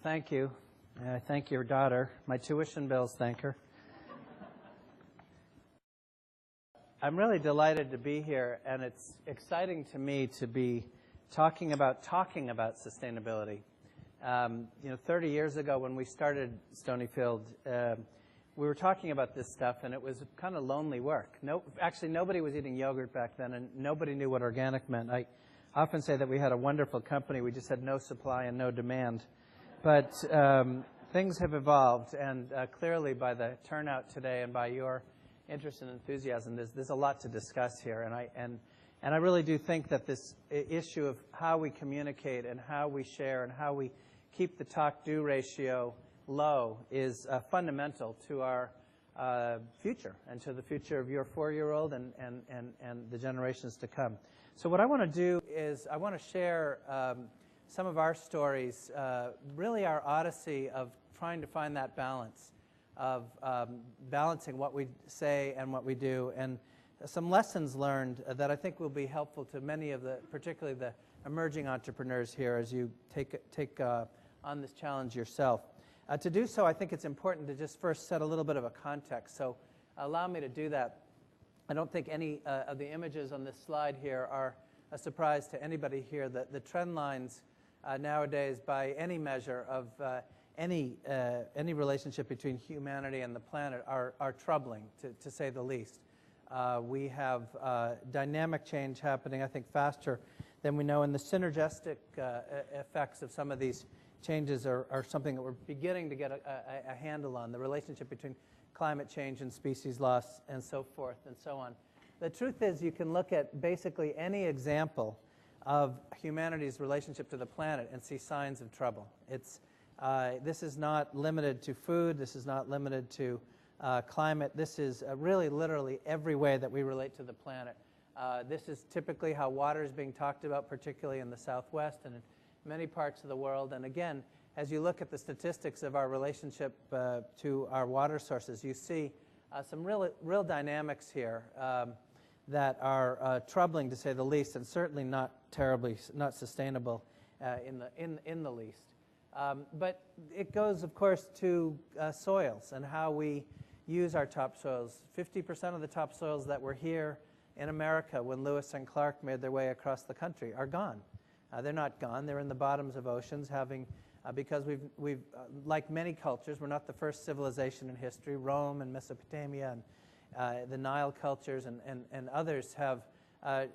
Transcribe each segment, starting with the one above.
thank you. I thank your daughter. My tuition bills thank her. I'm really delighted to be here, and it's exciting to me to be talking about sustainability. 30 years ago when we started Stonyfield, we were talking about this stuff, and it was kind of lonely work. Actually, nobody was eating yogurt back then, and nobody knew what organic meant. I often say that we had a wonderful company. We just had no supply and no demand. But things have evolved, and clearly by the turnout today and by your interest and enthusiasm, there's a lot to discuss here. And I really do think that this issue of how we communicate and how we share and how we keep the talk-do ratio low is fundamental to our future and to the future of your 4-year-old and the generations to come. So what I want to do is I want to share some of our stories, really our odyssey of trying to find that balance of balancing what we say and what we do, and some lessons learned that I think will be helpful to many of particularly the emerging entrepreneurs here as you take on this challenge yourself. To do so, I think it's important to just first set a little bit of a context. So allow me to do that. I don't think any of the images on this slide here are a surprise to anybody here. The trend lines nowadays, by any measure of any relationship between humanity and the planet, are troubling, to say the least. We have dynamic change happening, I think, faster than we know, and the synergistic effects of some of these changes are something that we're beginning to get a handle on, the relationship between climate change and species loss and so forth and so on. The truth is, you can look at basically any example of humanity's relationship to the planet and see signs of trouble. This is not limited to food. This is not limited to climate. This is really literally every way that we relate to the planet. This is typically how water is being talked about, particularly in the Southwest and in many parts of the world. And again, as you look at the statistics of our relationship to our water sources, you see some real dynamics here that are troubling, to say the least, and certainly not sustainable in the least. But it goes, of course, to soils and how we use our topsoils. 50% of the topsoils that were here in America when Lewis and Clark made their way across the country are gone. They're not gone. They're in the bottoms of oceans, because we've like many cultures, we're not the first civilization in history. Rome and Mesopotamia and the Nile cultures and others have a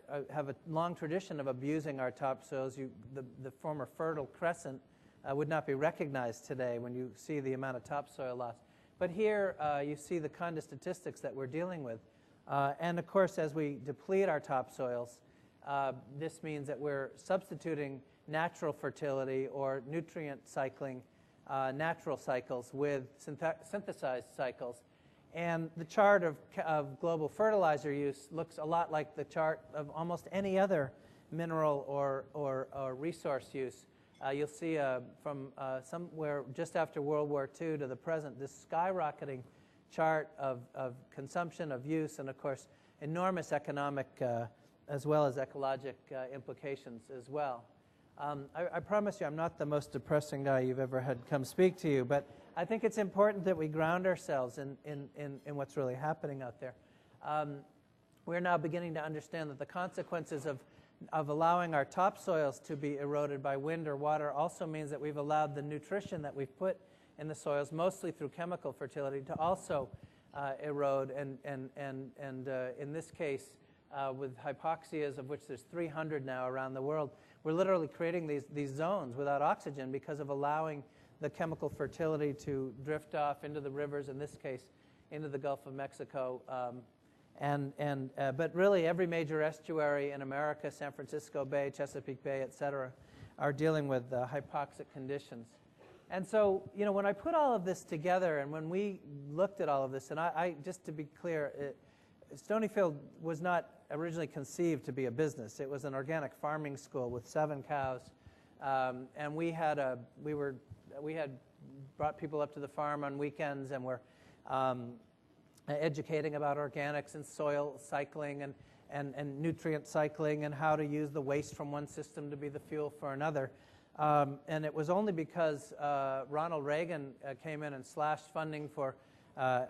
long tradition of abusing our topsoils. The former Fertile Crescent would not be recognized today when you see the amount of topsoil loss. But here you see the kind of statistics that we're dealing with. And of course, as we deplete our topsoils, this means that we're substituting natural fertility or nutrient cycling, natural cycles with synthesized cycles. And the chart of global fertilizer use looks a lot like the chart of almost any other mineral or resource use. You'll see from somewhere just after World War II to the present, this skyrocketing chart of consumption, of use, and of course enormous economic as well as ecologic implications as well. I promise you I'm not the most depressing guy you've ever had come speak to you, but I think it's important that we ground ourselves in what's really happening out there. We're now beginning to understand that the consequences of allowing our topsoils to be eroded by wind or water also means that we've allowed the nutrition that we've put in the soils, mostly through chemical fertility, to also erode, and in this case, with hypoxias, of which there's 300 now around the world, we're literally creating these zones without oxygen because of allowing the chemical fertility to drift off into the rivers, in this case, into the Gulf of Mexico. But really every major estuary in America, San Francisco Bay, Chesapeake Bay, et cetera, are dealing with hypoxic conditions. And so, when I put all of this together and when we looked at all of this, and I just to be clear, Stonyfield was not originally conceived to be a business. It was an organic farming school with 7 cows, and we had brought people up to the farm on weekends, and we're educating about organics and soil cycling and nutrient cycling and how to use the waste from one system to be the fuel for another. And it was only because Ronald Reagan came in and slashed funding for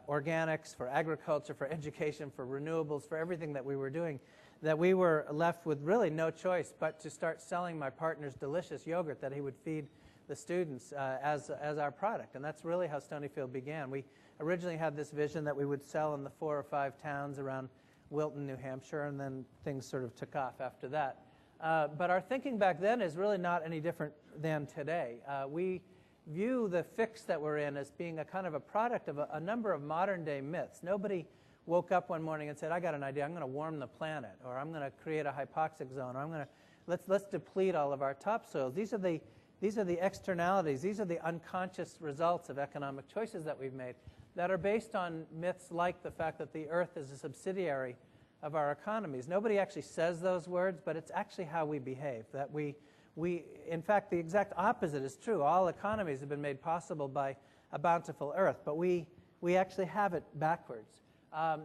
organics, for agriculture, for education, for renewables, for everything that we were doing, that we were left with really no choice but to start selling my partner's delicious yogurt that he would feed the students as our product. And that's really how Stonyfield began. We originally had this vision that we would sell in the 4 or 5 towns around Wilton, New Hampshire, and then things sort of took off after that. But our thinking back then is really not any different than today. We view the fix that we're in as being a kind of a product of a number of modern-day myths. Nobody woke up one morning and said, I got an idea, I'm going to warm the planet, or I'm going to create a hypoxic zone, or I'm going to, let's deplete all of our topsoils. These are the externalities, these are the unconscious results of economic choices that we've made that are based on myths like the fact that the earth is a subsidiary of our economies. Nobody actually says those words, but it's actually how we behave, that we in fact, the exact opposite is true. All economies have been made possible by a bountiful earth, but we actually have it backwards.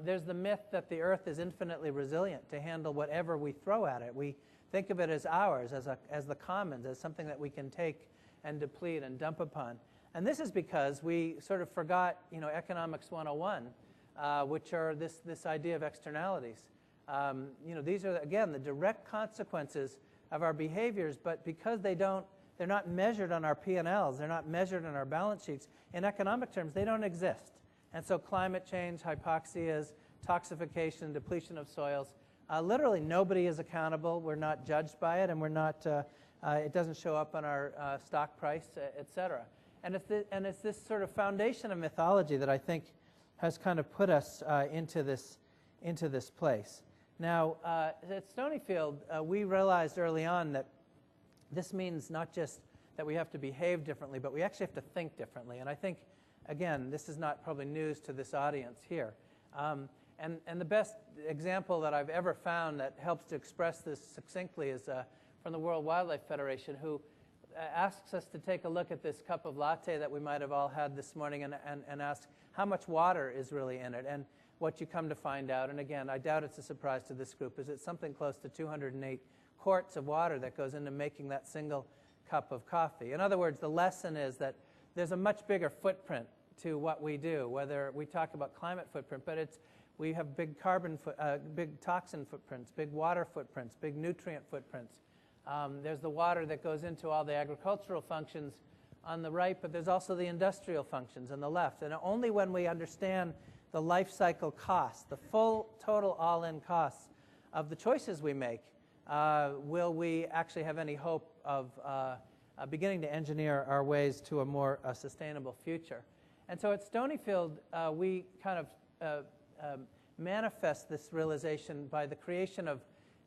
There's the myth that the earth is infinitely resilient to handle whatever we throw at it. We think of it as ours, as the commons, as something that we can take and deplete and dump upon. And this is because we sort of forgot, Economics 101, which are this idea of externalities. These are, again, the direct consequences of our behaviors, but because they're not measured on our P&Ls, they're not measured on our balance sheets, in economic terms, they don't exist. And so climate change, hypoxias, toxification, depletion of soils, literally nobody is accountable. We're not judged by it, and we're not, it doesn't show up on our stock price, et cetera. And it's this sort of foundation of mythology that I think has kind of put us into this place. Now, at Stonyfield, we realized early on that this means not just that we have to behave differently, but we actually have to think differently. And I think, again, this is not probably news to this audience here. And the best example that I've ever found that helps to express this succinctly is from the World Wildlife Federation, who asks us to take a look at this cup of latte that we might have all had this morning and ask how much water is really in it. And what you come to find out, and again, I doubt it's a surprise to this group, is it's something close to 208 quarts of water that goes into making that single cup of coffee. In other words, the lesson is that there's a much bigger footprint to what we do, whether we talk about climate footprint, but we have big big toxin footprints, big water footprints, big nutrient footprints. There's the water that goes into all the agricultural functions on the right, but there's also the industrial functions on the left. And only when we understand the life cycle costs, the full total all-in costs of the choices we make, will we actually have any hope of beginning to engineer our ways to a more sustainable future. And so at Stonyfield, we kind of manifest this realization by the creation of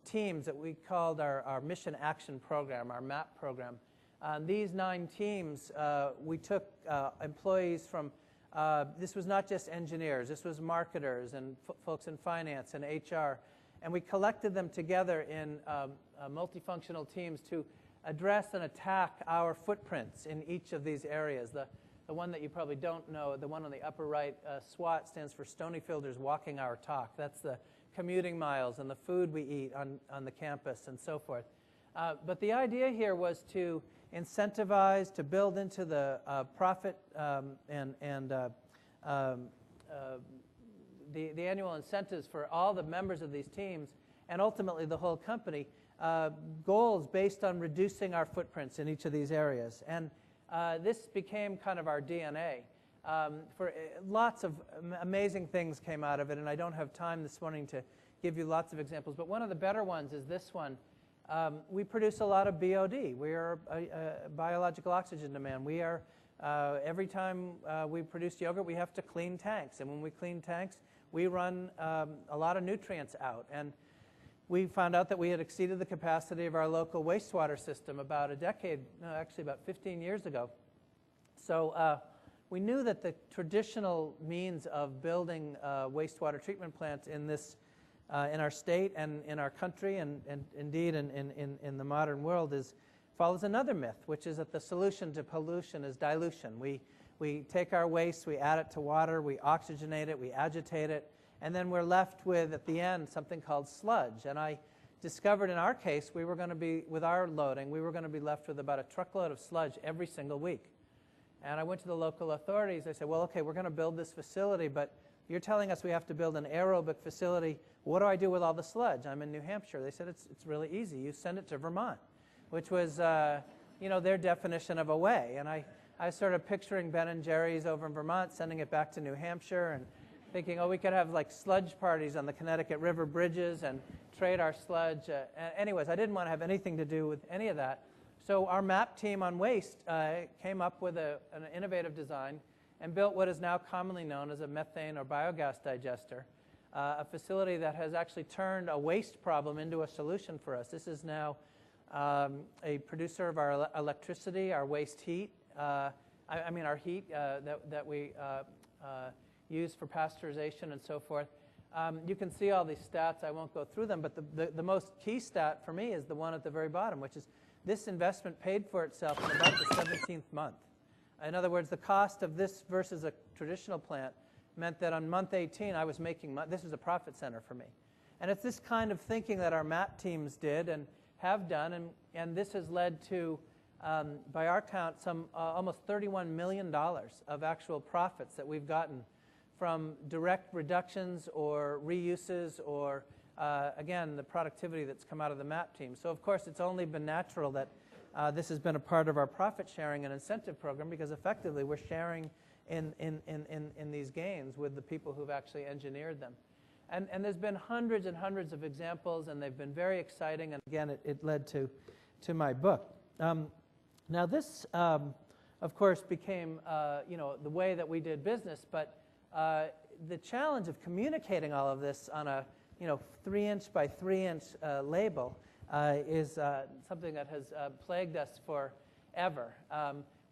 teams that we called our Mission Action Program, our MAP program. These 9 teams, we took employees from, this was not just engineers, this was marketers and folks in finance and HR, and we collected them together in multifunctional teams to address and attack our footprints in each of these areas. The one that you probably don't know, the one on the upper right, SWAT stands for Stonyfielders Walking Our Talk. That's the commuting miles and the food we eat on the campus and so forth. But the idea here was to incentivize, to build into the profit and the annual incentives for all the members of these teams, and ultimately the whole company, goals based on reducing our footprints in each of these areas. And this became kind of our DNA. Lots of amazing things came out of it, and I don't have time this morning to give you lots of examples, but one of the better ones is this one. We produce a lot of BOD. We are biological oxygen demand. We are, every time we produce yogurt, we have to clean tanks. And when we clean tanks, we run a lot of nutrients out. And we found out that we had exceeded the capacity of our local wastewater system about about 15 years ago. So we knew that the traditional means of building wastewater treatment plants in our state and in our country, and indeed in the modern world, follows another myth, which is that the solution to pollution is dilution. We take our waste, we add it to water, we oxygenate it, we agitate it, and then we're left with, at the end, something called sludge. And I discovered in our case we were going to be, with our loading, we were going to be left with about a truckload of sludge every single week. And I went to the local authorities. I said, well, okay, we're going to build this facility, but you're telling us we have to build an aerobic facility. What do I do with all the sludge? I'm in New Hampshire. They said, it's really easy. You send it to Vermont, which was, their definition of away. And I started picturing Ben & Jerry's over in Vermont, sending it back to New Hampshire, and thinking, we could have like sludge parties on the Connecticut River bridges and trade our sludge. Anyways, I didn't want to have anything to do with any of that. So our MAP team on waste came up with an innovative design and built what is now commonly known as a methane or biogas digester, a facility that has actually turned a waste problem into a solution for us. This is now a producer of our electricity, our waste heat, our heat that we use for pasteurization and so forth. You can see all these stats. I won't go through them, but the most key stat for me is the one at the very bottom, which is this investment paid for itself in about the 17th month. In other words, the cost of this versus a traditional plant meant that on month 18 I was making money. This is a profit center for me. And it's this kind of thinking that our MAP teams did and have done, and this has led to, by our count, some almost $31 million of actual profits that we've gotten from direct reductions or reuses or, again, the productivity that's come out of the MAP team. So, of course, it's only been natural that this has been a part of our profit sharing and incentive program, because effectively we're sharing in these gains with the people who've actually engineered them. And there's been hundreds and hundreds of examples, and they've been very exciting, and again, it led to my book. Now this, of course, became the way that we did business, but the challenge of communicating all of this on a 3-inch by 3-inch label is something that has plagued us forever.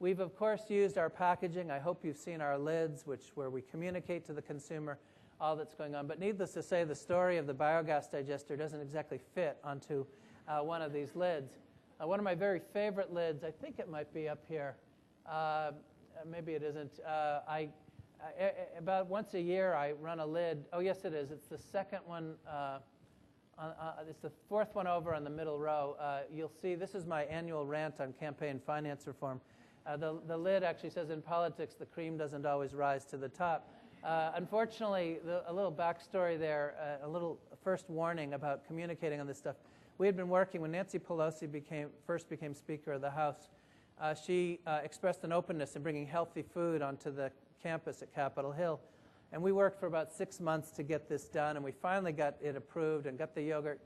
We've of course used our packaging. I hope you've seen our lids, where we communicate to the consumer all that's going on. But needless to say, the story of the biogas digester doesn't exactly fit onto one of these lids. One of my very favorite lids, I think it might be up here. Maybe it isn't. About once a year, I run a lid. Oh, yes, it is. It's the second one. It's the fourth one over on the middle row. You'll see this is my annual rant on campaign finance reform. The lid actually says, in politics, the cream doesn't always rise to the top. Unfortunately, a little backstory there, a little first warning about communicating on this stuff. We had been working when Nancy Pelosi first became Speaker of the House. She expressed an openness in bringing healthy food onto the campus at Capitol Hill. And we worked for about 6 months to get this done, and we finally got it approved and got the yogurt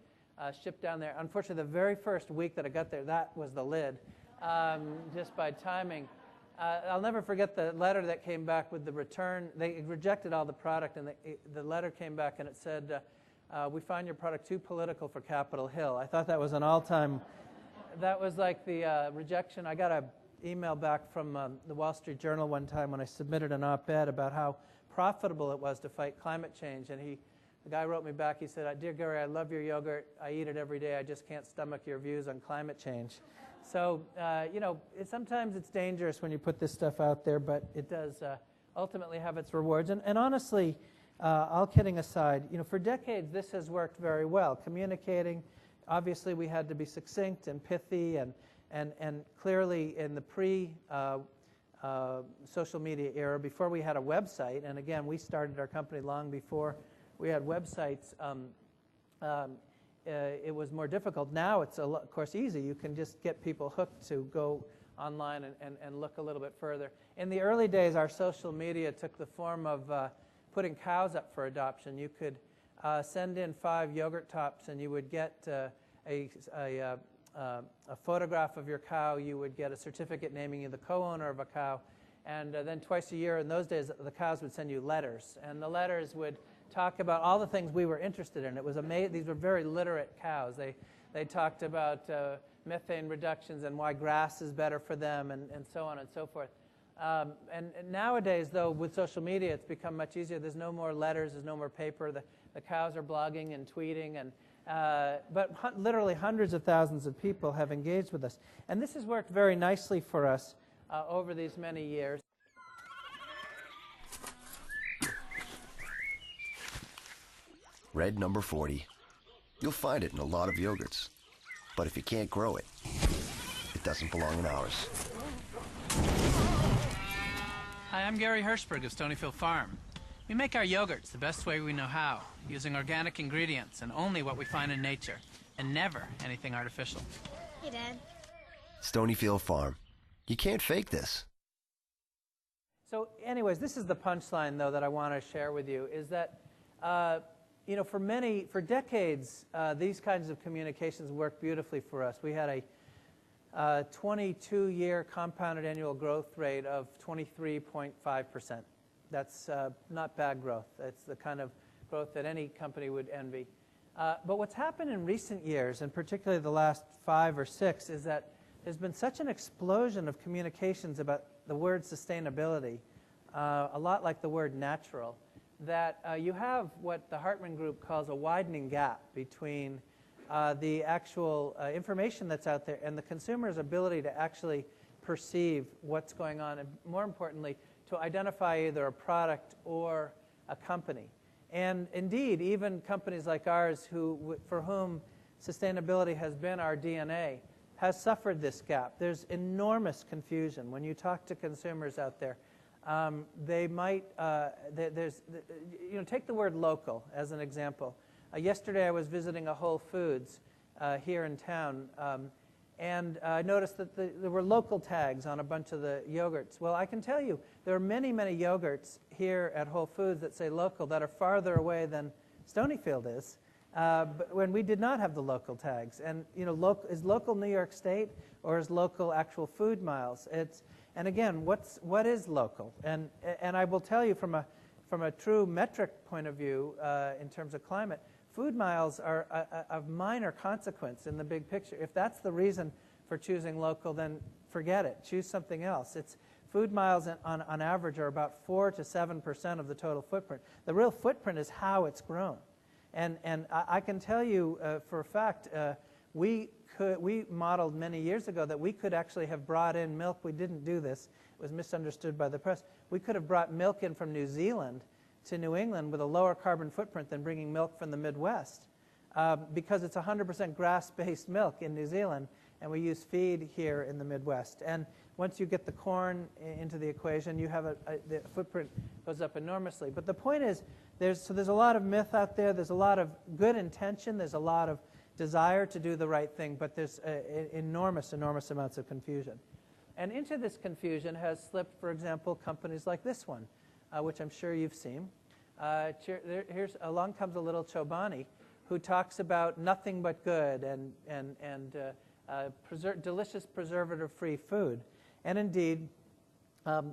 shipped down there. Unfortunately, the very first week that I got there, that was the lid, just by timing. I'll never forget the letter that came back with the return. They rejected all the product, and the letter came back, and it said, we find your product too political for Capitol Hill. I thought that was an all-time, that was like the rejection. I got an email back from the Wall Street Journal one time when I submitted an op-ed about how profitable it was to fight climate change, and the guy wrote me back. He said, "Dear Gary, I love your yogurt. I eat it every day. I just can't stomach your views on climate change." So, sometimes it's dangerous when you put this stuff out there, but it does ultimately have its rewards. And honestly, all kidding aside, for decades this has worked very well. Communicating, obviously we had to be succinct and pithy, and clearly in the social media era, before we had a website, and again, we started our company long before we had websites, it was more difficult. Now it's, of course, easy. You can just get people hooked to go online and look a little bit further. In the early days, our social media took the form of putting cows up for adoption. You could send in 5 yogurt tops, and you would get a photograph of your cow. You would get a certificate naming you the co-owner of a cow. And then twice a year, in those days, the cows would send you letters. And the letters would talk about all the things we were interested in. It was amazing. These were very literate cows. They talked about methane reductions and why grass is better for them, and so on and so forth. And nowadays, though, with social media, it's become much easier. There's no more letters. There's no more paper. The cows are blogging and tweeting. But literally hundreds of thousands of people have engaged with us. And this has worked very nicely for us over these many years. Red number 40. You'll find it in a lot of yogurts. But if you can't grow it, it doesn't belong in ours. Hi, I'm Gary Hirshberg of Stonyfield Farm. We make our yogurts the best way we know how, using organic ingredients and only what we find in nature, and never anything artificial. Hey, Dad. Stonyfield Farm. You can't fake this. So anyways, this is the punchline, though, that I want to share with you, is that, you know, for decades, these kinds of communications worked beautifully for us. We had a 22-year compounded annual growth rate of 23.5%. That's not bad growth. It's the kind of growth that any company would envy. But what's happened in recent years, and particularly the last 5 or 6, is that there's been such an explosion of communications about the word sustainability, a lot like the word natural, that you have what the Hartman Group calls a widening gap between the actual information that's out there and the consumer's ability to actually perceive what's going on, and more importantly, to identify either a product or a company. And indeed, even companies like ours, for whom sustainability has been our DNA, has suffered this gap. There's enormous confusion. When you talk to consumers out there, they might, take the word local as an example. Yesterday I was visiting a Whole Foods here in town, and I noticed that there were local tags on a bunch of the yogurts. Well, I can tell you, there are many, many yogurts here at Whole Foods that say local that are farther away than Stonyfield is. But when we did not have the local tags. And, you know, is local New York State or is local actual food miles? And again, what is local? And I will tell you from a true metric point of view, in terms of climate, food miles are of minor consequence in the big picture. If that's the reason for choosing local, then forget it. Choose something else. Food miles on average are about 4 to 7% of the total footprint. The real footprint is how it's grown. And I can tell you for a fact, we modeled many years ago that we could actually have brought in milk. We didn't do this. It was misunderstood by the press. We could have brought milk in from New Zealand to New England with a lower carbon footprint than bringing milk from the Midwest, because it's 100% grass-based milk in New Zealand, and we use feed here in the Midwest. And once you get the corn into the equation, you have the footprint goes up enormously. But the point is, there's a lot of myth out there. There's a lot of good intention. There's a lot of desire to do the right thing, but there's enormous amounts of confusion. And into this confusion has slipped, for example, companies like this one, which I'm sure you've seen. Along comes a little Chobani who talks about nothing but good and delicious preservative-free food. And indeed,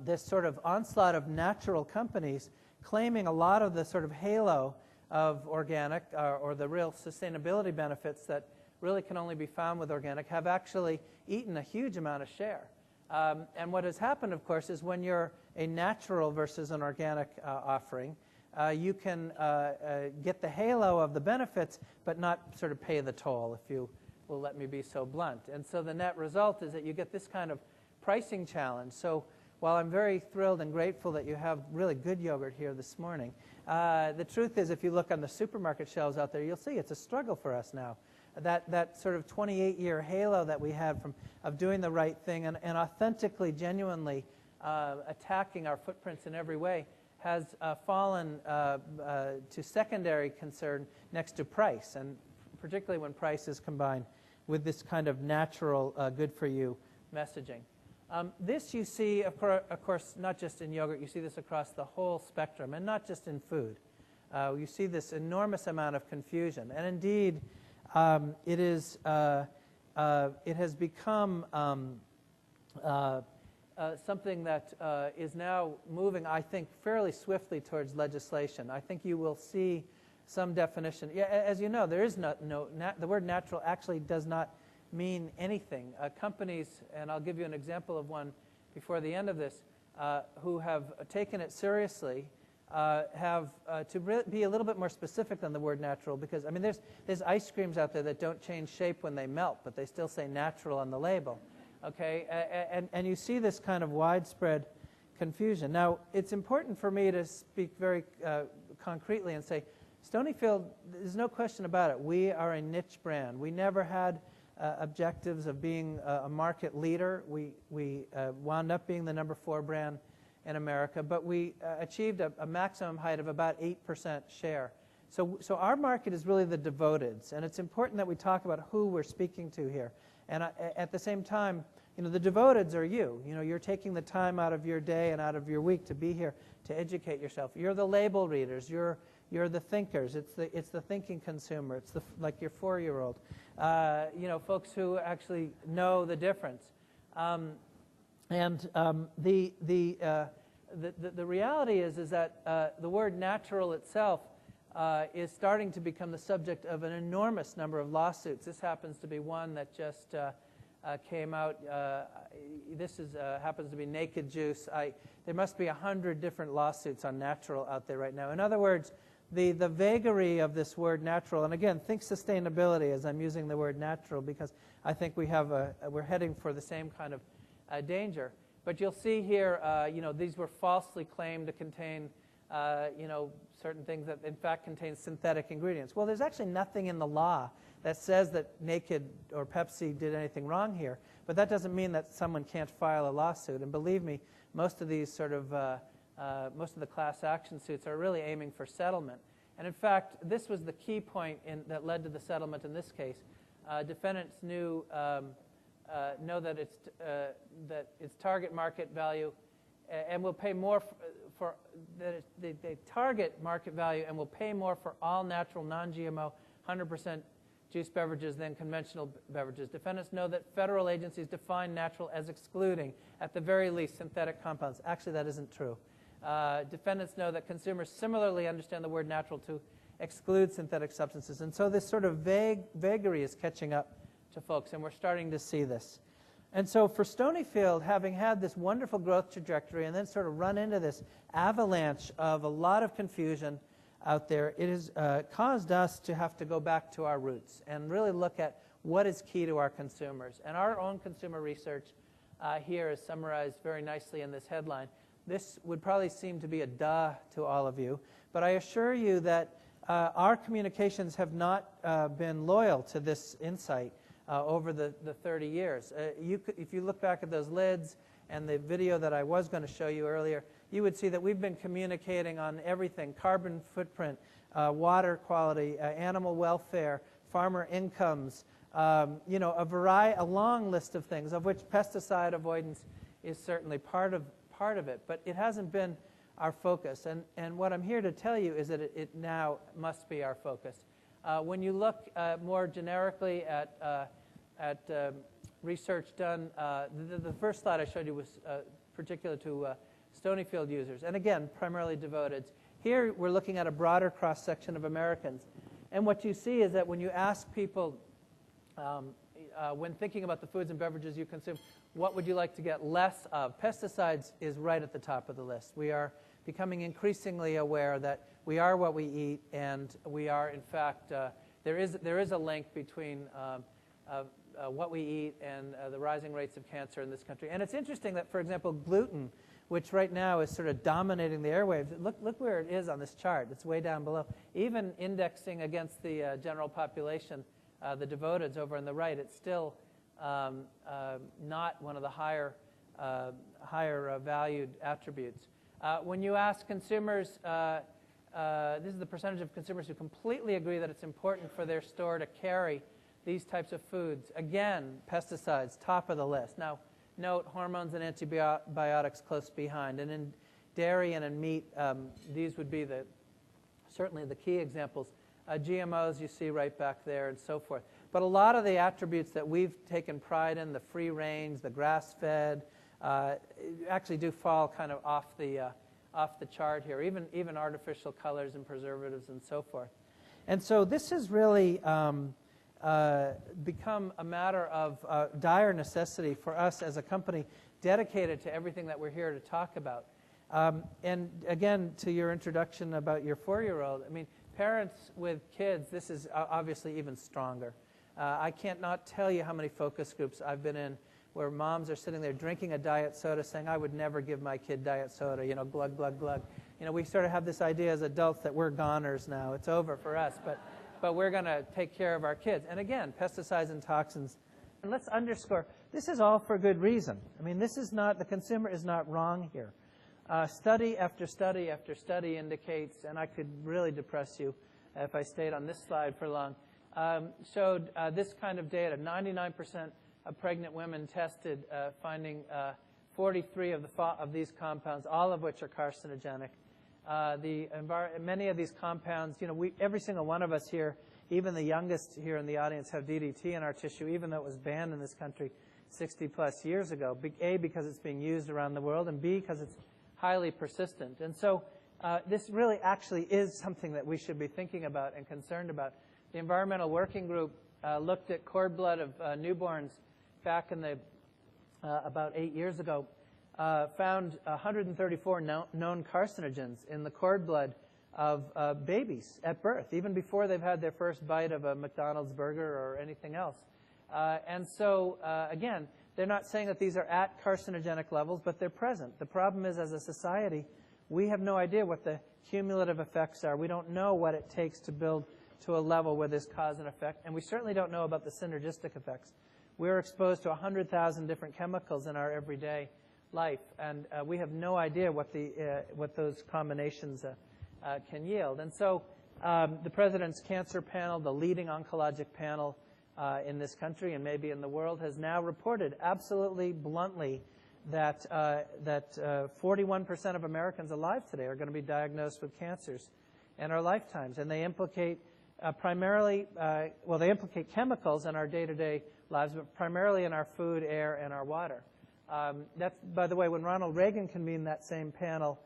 this sort of onslaught of natural companies claiming a lot of the sort of halo of organic or the real sustainability benefits that really can only be found with organic have actually eaten a huge amount of share. And what has happened, of course, is when you're a natural versus an organic offering, you can get the halo of the benefits but not sort of pay the toll, if you will let me be so blunt. And so the net result is that you get this kind of pricing challenge. So while I'm very thrilled and grateful that you have really good yogurt here this morning, the truth is if you look on the supermarket shelves out there, you'll see it's a struggle for us now. That sort of 28-year halo that we had of doing the right thing and authentically, genuinely attacking our footprints in every way has fallen to secondary concern next to price, and particularly when price is combined with this kind of natural, good-for-you messaging. This you see, of course, not just in yogurt. You see this across the whole spectrum, and not just in food. You see this enormous amount of confusion. And indeed, it has become something that is now moving, I think, fairly swiftly towards legislation. I think you will see some definition. Yeah, as you know, there is the word natural actually does not mean anything. Companies, and I'll give you an example of one before the end of this, who have taken it seriously, have to be a little bit more specific than the word natural, because, I mean, there's ice creams out there that don't change shape when they melt, but they still say natural on the label. Okay, and you see this kind of widespread confusion. Now, it's important for me to speak very concretely and say, Stonyfield, there's no question about it. We are a niche brand. We never had objectives of being a market leader. We wound up being the #4 brand in America, but we achieved a maximum height of about 8% share. So our market is really the devoteds, and it's important that we talk about who we're speaking to here. And at the same time, the devoteds are you. You're taking the time out of your day and out of your week to be here to educate yourself. You're the label readers. You're the thinkers. It's the thinking consumer. It's like your 4-year-old. Folks who actually know the difference. The reality is that the word natural itself is starting to become the subject of an enormous number of lawsuits. This happens to be one that just came out. This happens to be Naked Juice. There must be 100 different lawsuits on natural out there right now. In other words, the vagary of this word natural, and again, think sustainability as I'm using the word natural because I think we're heading for the same kind of danger. But you'll see here, these were falsely claimed to contain, certain things that in fact contain synthetic ingredients. Well, there's actually nothing in the law that says that Naked or Pepsi did anything wrong here, but that doesn't mean that someone can't file a lawsuit. And believe me, most of these most of the class action suits are really aiming for settlement. And in fact, this was the key point that led to the settlement in this case. Defendants know that its target market value and will pay more for they target market value and will pay more for all natural, non-GMO, 100% juice beverages than conventional beverages. Defendants know that federal agencies define natural as excluding, at the very least, synthetic compounds. Actually, that isn't true. Defendants know that consumers similarly understand the word natural to exclude synthetic substances. And so this sort of vagary is catching up to folks, and we're starting to see this. And so for Stonyfield, having had this wonderful growth trajectory and then sort of run into this avalanche of a lot of confusion out there, it has caused us to have to go back to our roots and really look at what is key to our consumers. And our own consumer research here is summarized very nicely in this headline. This would probably seem to be a duh to all of you, but I assure you that our communications have not been loyal to this insight over the 30 years. If you look back at those lids and the video that I was going to show you earlier, you would see that we've been communicating on everything: carbon footprint, water quality, animal welfare, farmer incomes, a long list of things, of which pesticide avoidance is certainly part of it, but it hasn't been our focus. And what I'm here to tell you is that it now must be our focus. When you look more generically at research done, the first slide I showed you was particular to Stonyfield users, and again, primarily devoteds. Here we're looking at a broader cross-section of Americans. And what you see is that when you ask people, when thinking about the foods and beverages you consume, what would you like to get less of? Pesticides is right at the top of the list. We are becoming increasingly aware that we are what we eat, and we are, in fact, there is a link between what we eat and the rising rates of cancer in this country. And it's interesting that, for example, gluten, which right now is sort of dominating the airwaves, look where it is on this chart. It's way down below. Even indexing against the general population, the devoteds over on the right, it's still not one of the higher valued attributes. When you ask consumers, this is the percentage of consumers who completely agree that it's important for their store to carry these types of foods. Again, pesticides, top of the list. Now, note hormones and antibiotics close behind. And in dairy and in meat, these would be certainly the key examples. GMOs you see right back there and so forth. But a lot of the attributes that we've taken pride in, the free range, the grass-fed, actually do fall kind of off the chart here, even artificial colors and preservatives and so forth. And so this has really become a matter of dire necessity for us as a company dedicated to everything that we're here to talk about. And again, to your introduction about your 4-year-old, I mean, parents with kids, this is obviously even stronger. I can't not tell you how many focus groups I've been in where moms are sitting there drinking a diet soda saying, I would never give my kid diet soda, glug, glug, glug. You know, we sort of have this idea as adults that we're goners now. It's over for us, but we're going to take care of our kids. And again, pesticides and toxins. And let's underscore, this is all for good reason. I mean, this is not, the consumer is not wrong here. Study after study after study indicates, and I could really depress you if I stayed on this slide for long, showed this kind of data. 99% of pregnant women tested, finding 43 of these compounds, all of which are carcinogenic. Many of these compounds, you know, every single one of us here, even the youngest here in the audience, have DDT in our tissue, even though it was banned in this country 60 plus years ago. A, because it's being used around the world, and B, because it's highly persistent. And so this really actually is something that we should be thinking about and concerned about. The Environmental Working Group looked at cord blood of newborns back in the about 8 years ago, found 134 known carcinogens in the cord blood of babies at birth, even before they've had their first bite of a McDonald's burger or anything else. And so, again, they're not saying that these are at carcinogenic levels, but they're present. The problem is, as a society, we have no idea what the cumulative effects are. We don't know what it takes to build to a level where there's cause and effect, and we certainly don't know about the synergistic effects. We're exposed to 100,000 different chemicals in our everyday life, and we have no idea what those combinations can yield. And so the President's Cancer Panel, the leading oncologic panel in this country and maybe in the world, has now reported absolutely bluntly that 41% of Americans alive today are going to be diagnosed with cancers in our lifetimes. And they implicate primarily, they implicate chemicals in our day-to-day lives, but primarily in our food, air, and our water. That's, by the way, when Ronald Reagan convened that same panel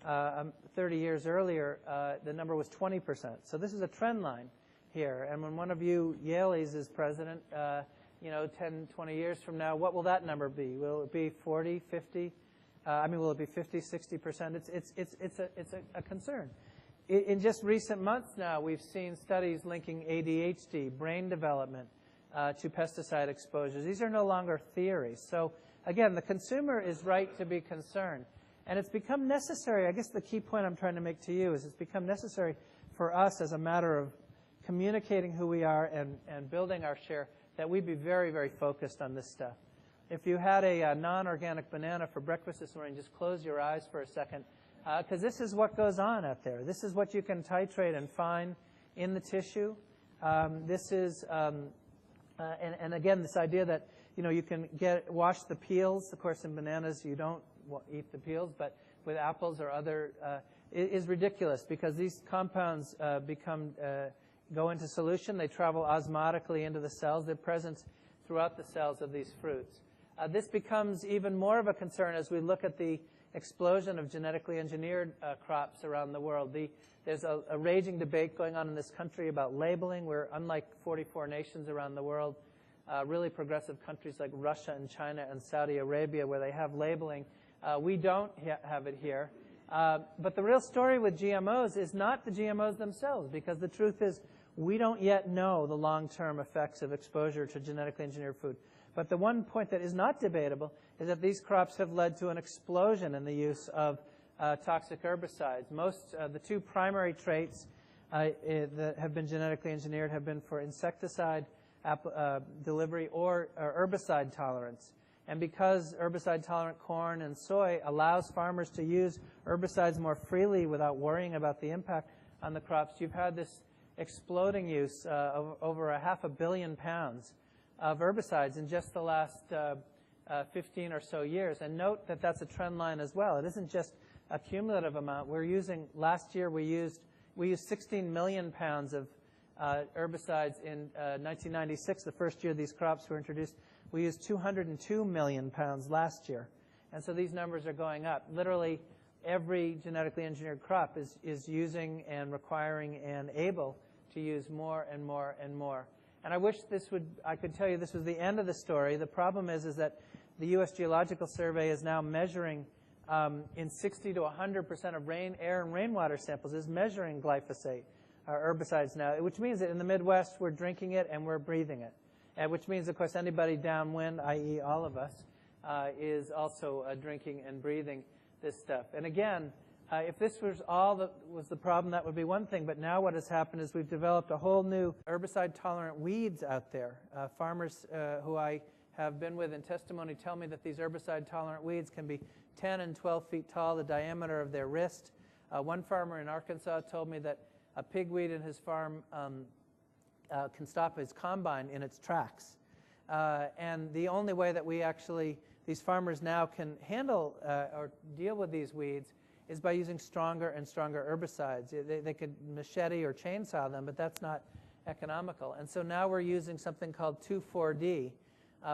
30 years earlier, the number was 20%. So this is a trend line here. And when one of you Yaleys is president, 10, 20 years from now, what will that number be? Will it be 40, 50? Will it be 50, 60%? It's a concern. In just recent months now, we've seen studies linking ADHD, brain development, to pesticide exposures. These are no longer theories. So again, the consumer is right to be concerned. And it's become necessary, I guess the key point I'm trying to make to you is it's become necessary for us as a matter of communicating who we are and building our share, that we be very, very focused on this stuff. If you had a non-organic banana for breakfast this morning, just close your eyes for a second, because this is what goes on out there. This is what you can titrate and find in the tissue. This is, and again, this idea that you can wash the peels. Of course, in bananas you don't eat the peels, but with apples or other, is ridiculous because these compounds go into solution. They travel osmotically into the cells. They're present throughout the cells of these fruits. This becomes even more of a concern as we look at the explosion of genetically engineered crops around the world. There's a raging debate going on in this country about labeling. We're unlike 44 nations around the world, really progressive countries like Russia and China and Saudi Arabia where they have labeling. We don't have it here. But the real story with GMOs is not the GMOs themselves, because the truth is we don't yet know the long-term effects of exposure to genetically engineered food. But the one point that is not debatable is that these crops have led to an explosion in the use of toxic herbicides. The two primary traits that have been genetically engineered have been for insecticide delivery or herbicide tolerance. And because herbicide-tolerant corn and soy allows farmers to use herbicides more freely without worrying about the impact on the crops, you've had this exploding use of over 500 million pounds of herbicides in just the last 15 or so years. And note that that's a trend line as well. It isn't just a cumulative amount. Last year we used 16 million pounds of herbicides in 1996, the first year these crops were introduced. We used 202 million pounds last year. And so these numbers are going up. Literally every genetically engineered crop is using and requiring and able to use more and more and more. And I wish I could tell you this was the end of the story. The problem is that the U.S. Geological Survey is now measuring in 60 to 100% of air and rainwater samples is measuring glyphosate, herbicides now, which means that in the Midwest we're drinking it and we're breathing it. Which means, of course, anybody downwind, i.e. all of us, is also drinking and breathing this stuff. And again, If this was all that was the problem, that would be one thing. But now what has happened is we've developed a whole new herbicide-tolerant weeds out there. Farmers who I have been with in testimony tell me that these herbicide-tolerant weeds can be 10 and 12 feet tall, the diameter of their wrist. One farmer in Arkansas told me that a pigweed in his farm can stop his combine in its tracks. And the only way that these farmers now can handle or deal with these weeds is by using stronger and stronger herbicides. They could machete or chainsaw them, but that's not economical. And so now we're using something called 2,4-D,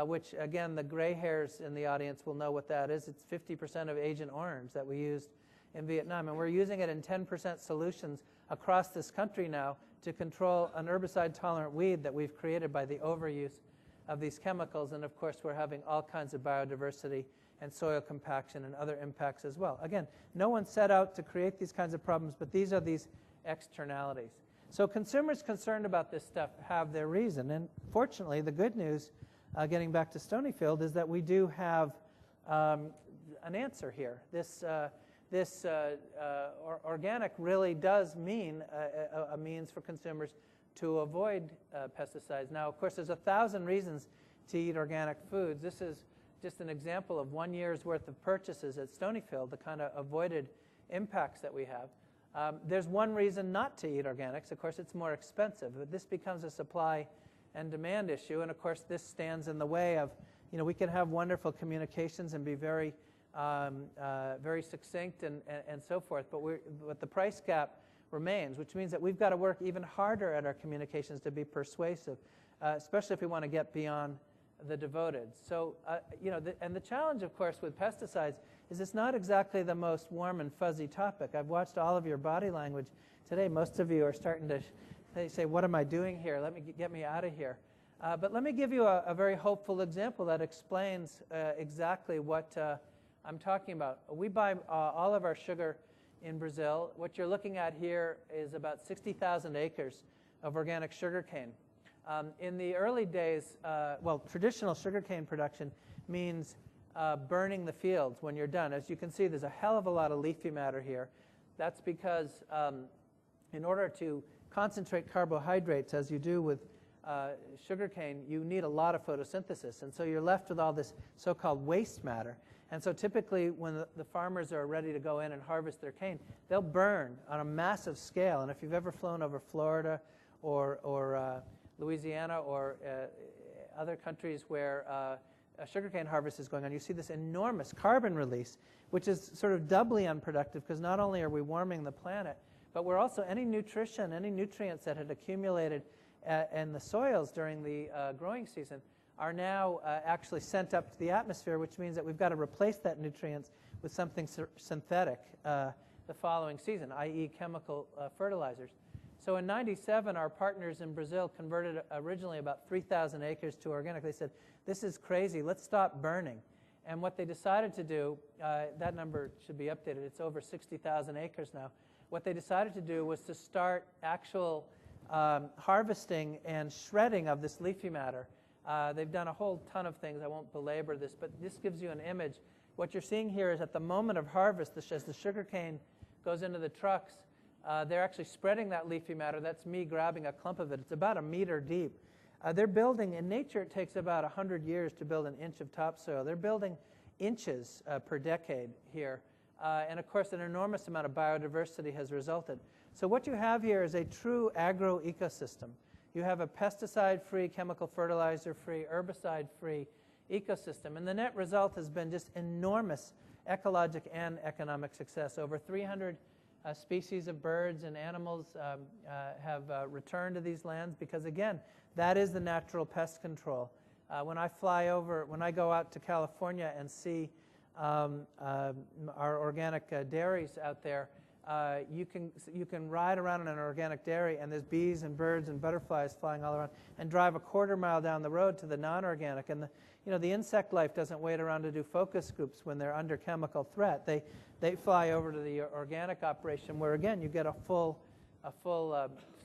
which, again, the gray hairs in the audience will know what that is. It's 50% of Agent Orange that we used in Vietnam. And we're using it in 10% solutions across this country now to control an herbicide-tolerant weed that we've created by the overuse of these chemicals. And, of course, we're having all kinds of biodiversity and soil compaction and other impacts as well. Again, no one set out to create these kinds of problems, but these are these externalities. So consumers concerned about this stuff have their reason. And fortunately, the good news, getting back to Stonyfield, is that we do have an answer here. This organic really does mean a means for consumers to avoid pesticides. Now, of course, there's 1,000 reasons to eat organic foods. This is just an example of 1 year's worth of purchases at Stonyfield, the kind of avoided impacts that we have. There's one reason not to eat organics. Of course, it's more expensive, but this becomes a supply and demand issue. And of course, this stands in the way of, we can have wonderful communications and be very, very succinct and so forth, but the price gap remains, which means that we've got to work even harder at our communications to be persuasive, especially if we want to get beyond the devoted. So, and the challenge, of course, with pesticides is it's not exactly the most warm and fuzzy topic. I've watched all of your body language today. Most of you are starting to say, what am I doing here? Get me out of here. But let me give you a very hopeful example that explains exactly what I'm talking about. We buy all of our sugar in Brazil. What you're looking at here is about 60,000 acres of organic sugarcane. In the early days, traditional sugarcane production means burning the fields when you're done. As you can see, there's a hell of a lot of leafy matter here. That's because in order to concentrate carbohydrates, as you do with sugarcane, you need a lot of photosynthesis. And so you're left with all this so-called waste matter. And so typically when the farmers are ready to go in and harvest their cane, they'll burn on a massive scale. And if you've ever flown over Florida or Louisiana or other countries where a sugarcane harvest is going on, you see this enormous carbon release, which is sort of doubly unproductive because not only are we warming the planet, but we're also any nutrition, any nutrients that had accumulated in the soils during the growing season are now actually sent up to the atmosphere, which means that we've got to replace that nutrients with something synthetic the following season, i.e. chemical fertilizers. So in '97, our partners in Brazil converted originally about 3,000 acres to organic. They said, this is crazy, let's stop burning. And what they decided to do, that number should be updated, it's over 60,000 acres now. What they decided to do was to start actual harvesting and shredding of this leafy matter. They've done a whole ton of things. I won't belabor this, but this gives you an image. What you're seeing here is at the moment of harvest, as the sugarcane goes into the trucks, they're actually spreading that leafy matter. That's me grabbing a clump of it. It's about 1 meter deep. They're building, in nature it takes about 100 years to build an inch of topsoil. They're building inches per decade here. And of course, an enormous amount of biodiversity has resulted. So what you have here is a true agro-ecosystem. You have a pesticide-free, chemical fertilizer-free, herbicide-free ecosystem. And the net result has been just enormous ecologic and economic success. Over 300 species of birds and animals have returned to these lands because, again, that is the natural pest control. When I go out to California and see our organic dairies out there, you can ride around in an organic dairy and there's bees and birds and butterflies flying all around, and drive a quarter mile down the road to the non-organic. And the insect life doesn't wait around to do focus groups when they're under chemical threat. They fly over to the organic operation where, again, you get a full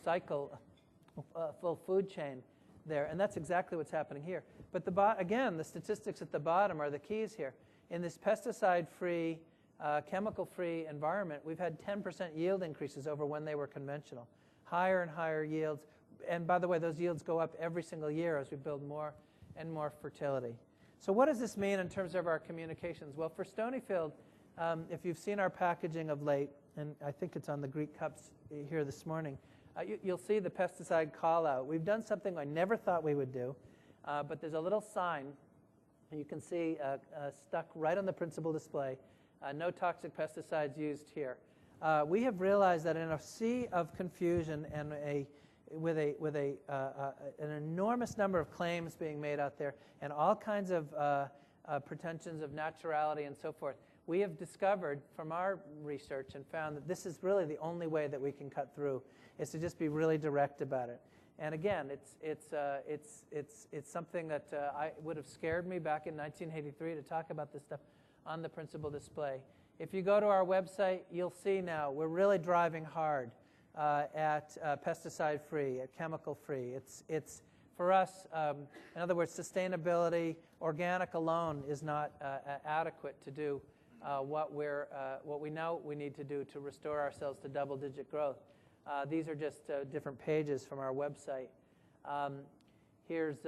cycle, a full food chain there. And that's exactly what's happening here. But again, the statistics at the bottom are the keys here. In this pesticide-free, chemical-free environment, we've had 10% yield increases over when they were conventional. Higher and higher yields. And by the way, those yields go up every single year as we build more and more fertility. So what does this mean in terms of our communications? Well, for Stonyfield, if you've seen our packaging of late, and I think it's on the Greek cups here this morning, you'll see the pesticide call-out. We've done something I never thought we would do, but there's a little sign you can see stuck right on the principal display, no toxic pesticides used here. We have realized that in a sea of confusion and with an enormous number of claims being made out there and all kinds of pretensions of naturality and so forth, we have discovered from our research and found that this is really the only way that we can cut through, is to just be really direct about it. And again, it's something that would have scared me back in 1983 to talk about this stuff on the principal display. If you go to our website, you'll see now we're really driving hard at pesticide-free, at chemical-free. It's for us, in other words, sustainability, organic alone is not adequate to do what we know we need to do to restore ourselves to double-digit growth. These are just different pages from our website. Here's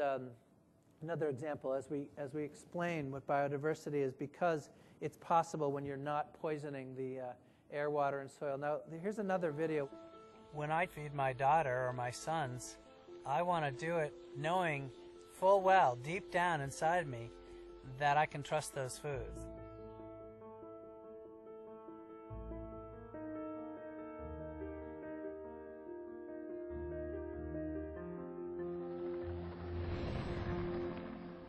another example as we explain what biodiversity is, because it's possible when you're not poisoning the air, water, and soil. Now, here's another video. When I feed my daughter or my sons, I want to do it knowing full well, deep down inside me, that I can trust those foods.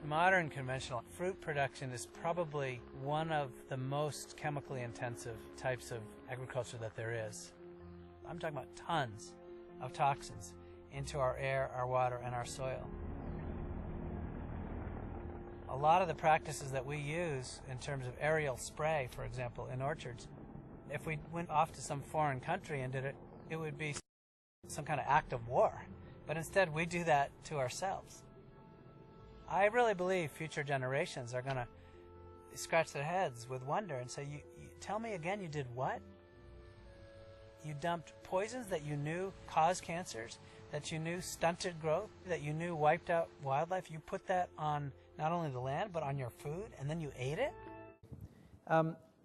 Modern conventional fruit production is probably one of the most chemically intensive types of agriculture that there is. I'm talking about tons of toxins into our air, our water, and our soil. A lot of the practices that we use in terms of aerial spray, for example, in orchards, if we went off to some foreign country and did it, it would be some kind of act of war. But instead, we do that to ourselves. I really believe future generations are going to scratch their heads with wonder and say, you tell me again, you did what? You dumped poisons that you knew caused cancers, that you knew stunted growth, that you knew wiped out wildlife. You put that on not only the land, but on your food, and then you ate it?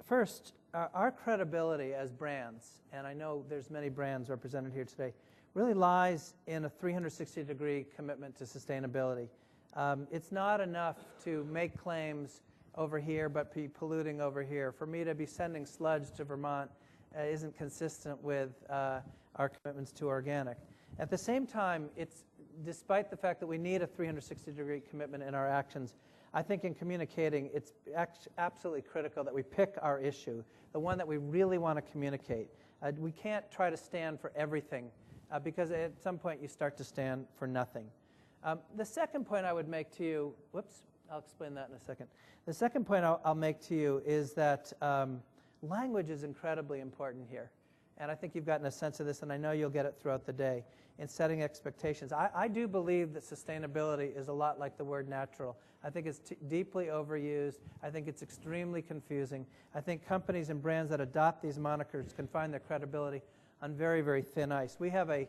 First, our credibility as brands, and I know there's many brands represented here today, really lies in a 360-degree commitment to sustainability. It's not enough to make claims over here but be polluting over here. For me to be sending sludge to Vermont isn't consistent with our commitments to organic. At the same time, despite the fact that we need a 360-degree commitment in our actions, I think in communicating, it's absolutely critical that we pick our issue, the one that we really want to communicate. We can't try to stand for everything because at some point you start to stand for nothing. The second point I would make to you, whoops, I'll explain that in a second. The second point I'll make to you is that language is incredibly important here. And I think you've gotten a sense of this, and I know you'll get it throughout the day, in setting expectations. I do believe that sustainability is a lot like the word natural. I think it's deeply overused. I think it's extremely confusing. I think companies and brands that adopt these monikers can find their credibility on very, very thin ice. We have a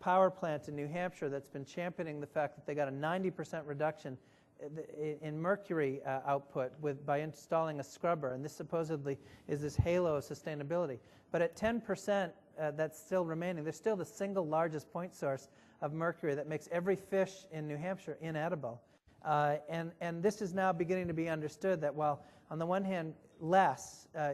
power plant in New Hampshire that's been championing the fact that they got a 90% reduction in mercury output by installing a scrubber, and this supposedly is this halo of sustainability. But at 10% that's still remaining, they're still the single largest point source of mercury that makes every fish in New Hampshire inedible. And this is now beginning to be understood that while on the one hand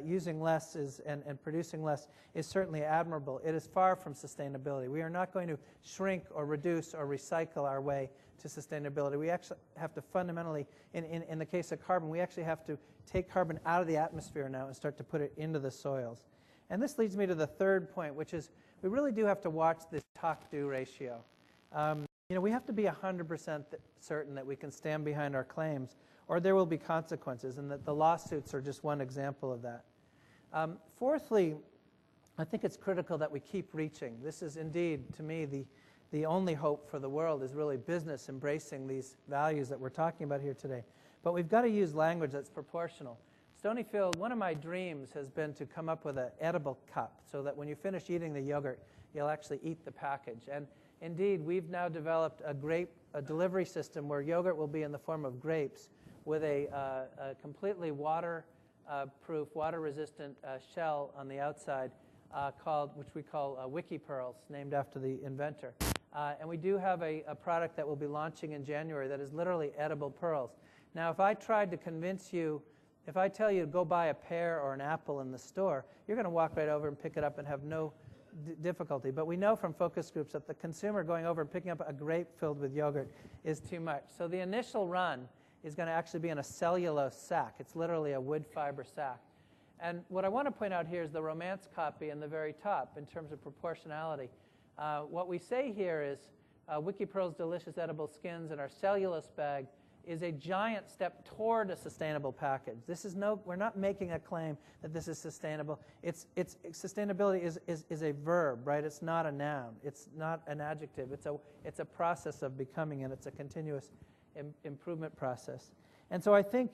using less and producing less is certainly admirable, it is far from sustainability. We are not going to shrink or reduce or recycle our way to sustainability. We actually have to fundamentally, in the case of carbon, we actually have to take carbon out of the atmosphere now and start to put it into the soils. And this leads me to the third point, which is we really do have to watch this talk-do ratio. We have to be 100% certain that we can stand behind our claims, or there will be consequences, and that the lawsuits are just one example of that. Fourthly, I think it's critical that we keep reaching. This is indeed, to me, the only hope for the world is really business embracing these values that we're talking about here today. But we've got to use language that's proportional. Stonyfield, one of my dreams has been to come up with an edible cup so that when you finish eating the yogurt, you'll actually eat the package. And indeed, we've now developed a delivery system where yogurt will be in the form of grapes with a completely water-proof, water-resistant shell on the outside, which we call Wiki Pearls, named after the inventor. And we do have a product that we'll be launching in January that is literally edible pearls. Now, if I tried to convince you, if I tell you to go buy a pear or an apple in the store, you're going to walk right over and pick it up and have no difficulty. But we know from focus groups that the consumer going over and picking up a grape filled with yogurt is too much. So the initial run is going to actually be in a cellulose sack. It's literally a wood fiber sack. And what I want to point out here is the romance copy in the very top in terms of proportionality. What we say here is Wiki Pearl's delicious edible skins and our cellulose bag is a giant step toward a sustainable package. We're not making a claim that this is sustainable. Sustainability is a verb, right? It's not a noun. It's not an adjective. It's a process of becoming, and it's a continuous improvement process. And so I think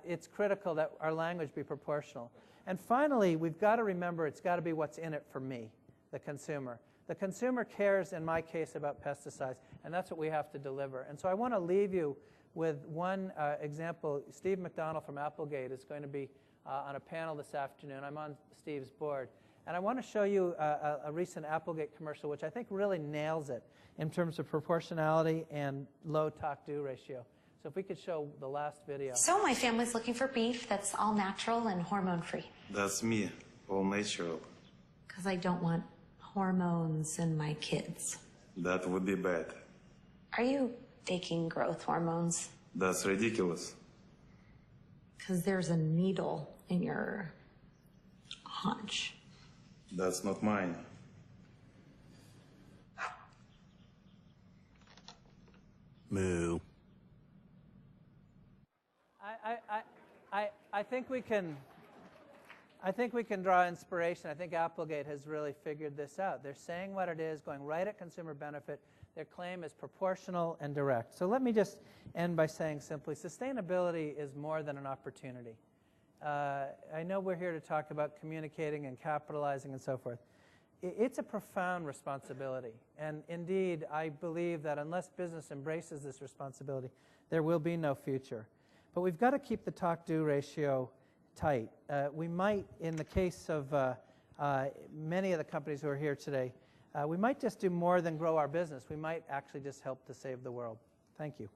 it's critical that our language be proportional. And finally, we've got to remember it's got to be what's in it for me, the consumer. The consumer cares, in my case, about pesticides, and that's what we have to deliver. And so I want to leave you with one example. Steve McDonald from Applegate is going to be on a panel this afternoon. I'm on Steve's board. And I want to show you a recent Applegate commercial, which I think really nails it in terms of proportionality and low talk-do ratio. So if we could show the last video. So my family's looking for beef that's all natural and hormone-free. That's me, all natural. Because I don't want hormones in my kids. That would be bad. Are you taking growth hormones? That's ridiculous. Because there's a needle in your haunch. That's not mine. Moo. I think we can draw inspiration. I think Applegate has really figured this out. They're saying what it is, going right at consumer benefit. Their claim is proportional and direct. So let me just end by saying simply, sustainability is more than an opportunity. I know we're here to talk about communicating and capitalizing and so forth. It's a profound responsibility. And indeed, I believe that unless business embraces this responsibility, there will be no future. But we've got to keep the talk-do ratio tight. We might, in the case of many of the companies who are here today, we might just do more than grow our business. We might actually just help to save the world. Thank you.